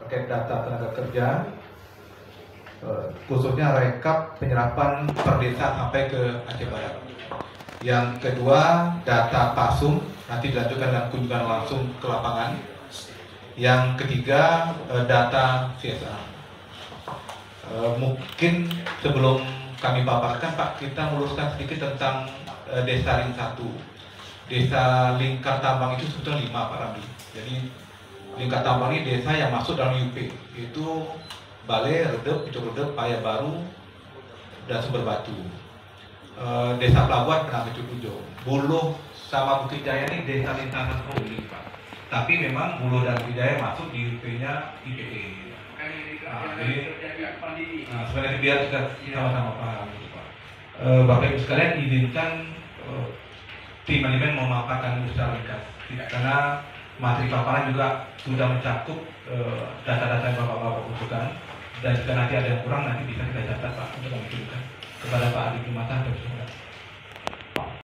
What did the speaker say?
Terkait data tenaga kerja, khususnya rekap penyerapan per desa sampai ke Aceh Barat. Yang kedua, data Pasum, nanti dilanjutkan dengan kunjungan langsung ke lapangan. Yang ketiga, data CSA. Mungkin sebelum kami paparkan, Pak, kita meluruskan sedikit tentang Desa Ring 1. Desa Lingkar Tambang itu sebetulnya 5, Pak Ramli. Jadi Lingkar Tambang ini desa yang masuk dalam UP, itu Bale, Redep, Pucuk Redep, Paya Baru, dan Sumber Batu. Desa Pelabuhan, Penang Pucuk, Buluh sama Bukit Jaya ini desa lintasan Provinsi, Pak. Tapi memang Buluh dan Bukit Jaya masuk di UP-nya IPE. Jadi sebenarnya biar kita sama-sama paham, Pak. Bapak Ibu sekalian, izinkan tim manajemen memaparkan secara ringkas, karena materi paparan juga sudah mencakup data-data yang Bapak-Bapak butuhkan, dan jika nanti ada yang kurang nanti bisa kita catat, Pak, untuk menunjukkan kepada Pak Adi Jumatan dan